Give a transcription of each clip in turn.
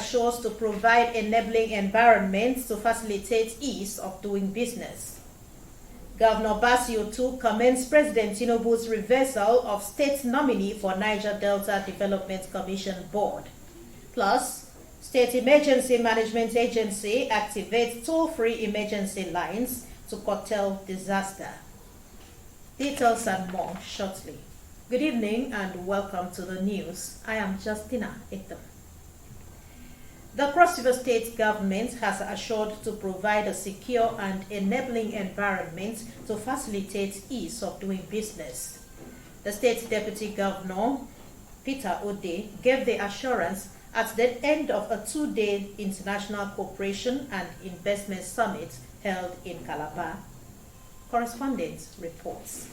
assures to provide enabling environments to facilitate ease of doing business. Governor Bassey too commends President Tinubu's reversal of state nominee for Niger Delta Development Commission Board. Plus, State Emergency Management Agency activates toll-free emergency lines to curtail disaster. Details and more shortly. Good evening and welcome to the news. I am Nta Calabar. The Cross River State government has assured to provide a secure and enabling environment to facilitate ease of doing business. The state deputy governor, Peter Ode, gave the assurance at the end of a 2-day International Cooperation and Investment Summit held in Calabar. Correspondent reports.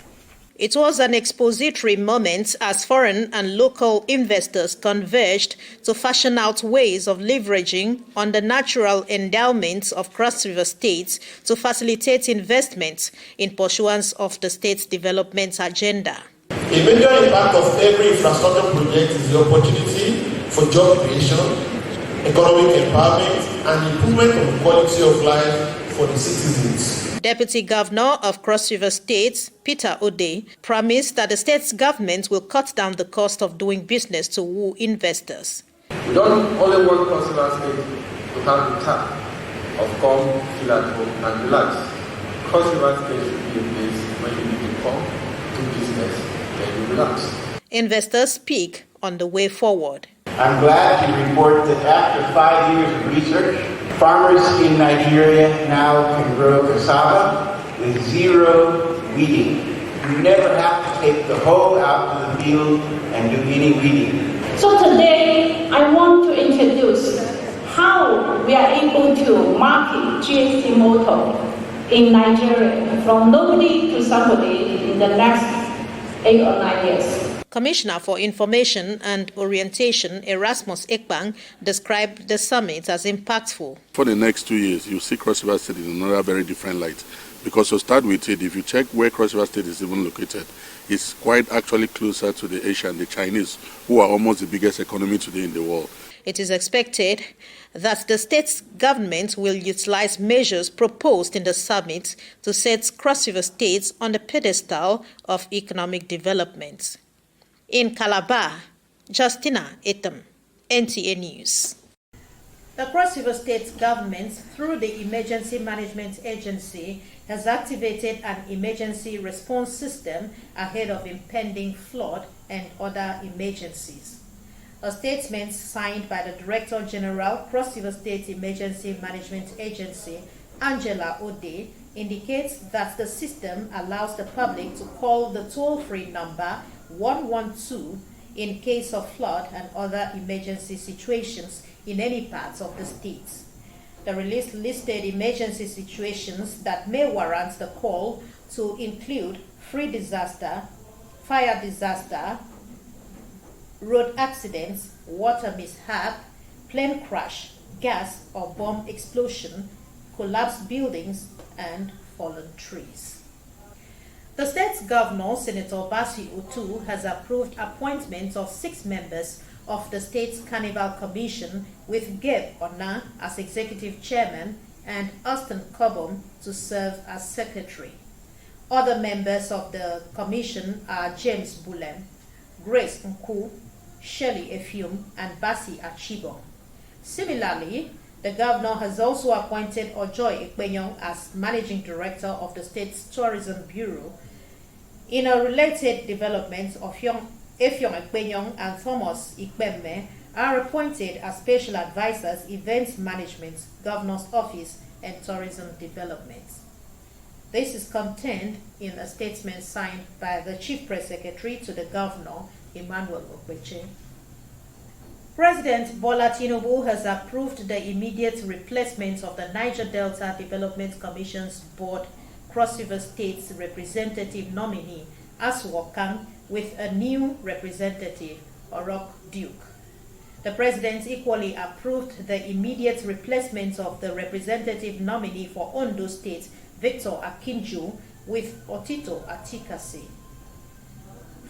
It was an expository moment as foreign and local investors converged to fashion out ways of leveraging on the natural endowments of Cross River states to facilitate investments in pursuance of the state's development agenda. A major impact of every infrastructure project is the opportunity for job creation, economic empowerment, and improvement of the quality of life for the citizens. Deputy Governor of Cross River State, Peter Ode, promised that the state's government will cut down the cost of doing business to woo investors. We don't only want Cross River State to have the tap of come, feel at home, and relax. Cross River State should be a place where you need to come, do business, and you relax. Investors speak on the way forward. I'm glad to report that after 5 years of research, farmers in Nigeria now can grow cassava with zero weeding. You never have to take the hoe out to the field and do any weeding. So today, I want to introduce how we are able to market GST motor in Nigeria from nobody to somebody in the next 8 or 9 years. Commissioner for Information and Orientation, Erasmus Ekbang, described the summit as impactful. For the next 2 years, you see Cross River State in another very different light. Because to start with it, if you check where Cross River State is even located, it's quite actually closer to the Asian, the Chinese, who are almost the biggest economy today in the world. It is expected that the state's government will utilize measures proposed in the summit to set Cross River States on the pedestal of economic development. In Calabar, Nta Calabar, NTA News. The Cross River State government, through the Emergency Management Agency, has activated an emergency response system ahead of impending flood and other emergencies. A statement signed by the Director General, Cross River State Emergency Management Agency, Angela Ode, indicates that the system allows the public to call the toll-free number 112 in case of flood and other emergency situations in any parts of the state. The release listed emergency situations that may warrant the call to include free disaster, fire disaster, road accidents, water mishap, plane crash, gas or bomb explosion, collapsed buildings, and fallen trees. The state's governor, Senator Bassey too, has approved appointments of 6 members of the state's Carnival Commission, with Gabe Ona as executive chairman and Austin Cobham to serve as secretary. Other members of the commission are James Bulem, Grace Nku, Shirley Effium, and Bassey Achibong. Similarly, the governor has also appointed Ojoy Ekpenyong as managing director of the state's tourism bureau. In a related development, Effiong Ekpenyong and Thomas Ikpemme are appointed as special advisors, events management, governor's office, and tourism development. This is contained in a statement signed by the chief press secretary to the governor, Emmanuel Okweche. President Bola Tinubu has approved the immediate replacement of the Niger Delta Development Commission's board Cross River State's representative nominee, Aswo Kang, with a new representative, Orok Duke. The president equally approved the immediate replacement of the representative nominee for Ondo State, Victor Akinju, with Otito Atikasi.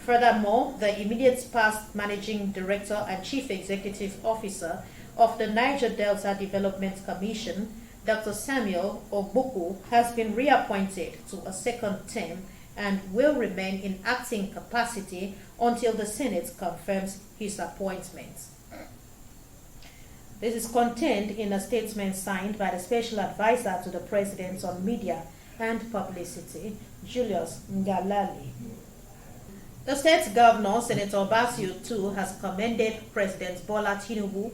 Furthermore, the immediate past managing director and chief executive officer of the Niger Delta Development Commission, Dr. Samuel Ogbuku, has been reappointed to a second term and will remain in acting capacity until the Senate confirms his appointment. This is contained in a statement signed by the Special Advisor to the President on Media and Publicity, Julius Ngalali. The state governor, Senator Basio too, has commended President Bola Tinubu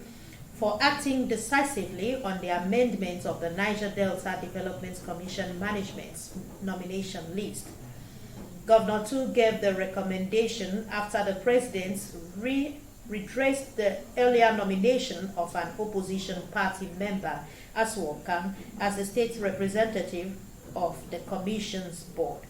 for acting decisively on the amendment of the Niger Delta Development Commission Management nomination list. Governor Tu gave the recommendation after the president redressed the earlier nomination of an opposition party member, Aswokan, as the state representative of the commission's board.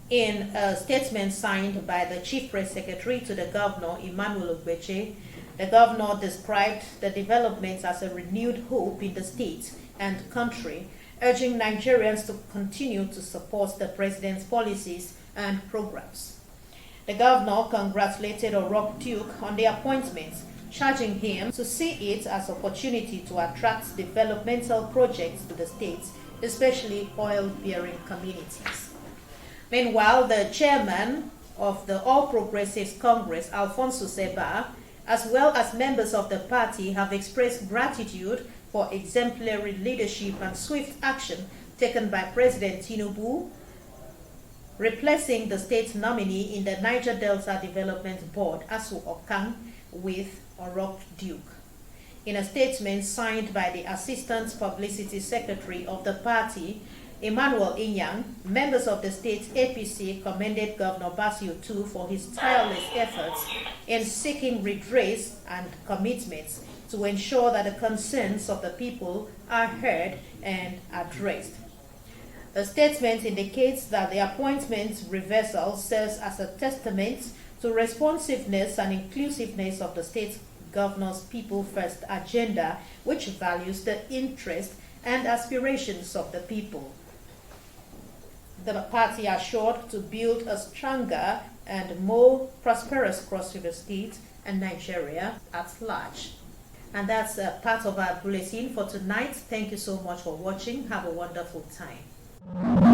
In a statement signed by the Chief Press Secretary to the Governor, Emmanuel Ogbeche, the Governor described the developments as a renewed hope in the state and country, urging Nigerians to continue to support the President's policies and programs. The Governor congratulated Orok Duke on the appointment, charging him to see it as an opportunity to attract developmental projects to the state, especially oil-bearing communities. Meanwhile, the chairman of the All Progressives Congress, Alfonso Seba, as well as members of the party, have expressed gratitude for exemplary leadership and swift action taken by President Tinubu, replacing the state nominee in the Niger Delta Development Board, Asu Okang, with Orok Duke. In a statement signed by the Assistant Publicity Secretary of the party, Emmanuel Inyang, members of the state's APC commended Governor Basio too for his tireless efforts in seeking redress and commitments to ensure that the concerns of the people are heard and addressed. The statement indicates that the appointment reversal serves as a testament to responsiveness and inclusiveness of the state governor's People First agenda, which values the interest and aspirations of the people. The party assured to build a stronger and more prosperous Cross River State and Nigeria at large. And that's part of our bulletin for tonight. Thank you so much for watching. Have a wonderful time.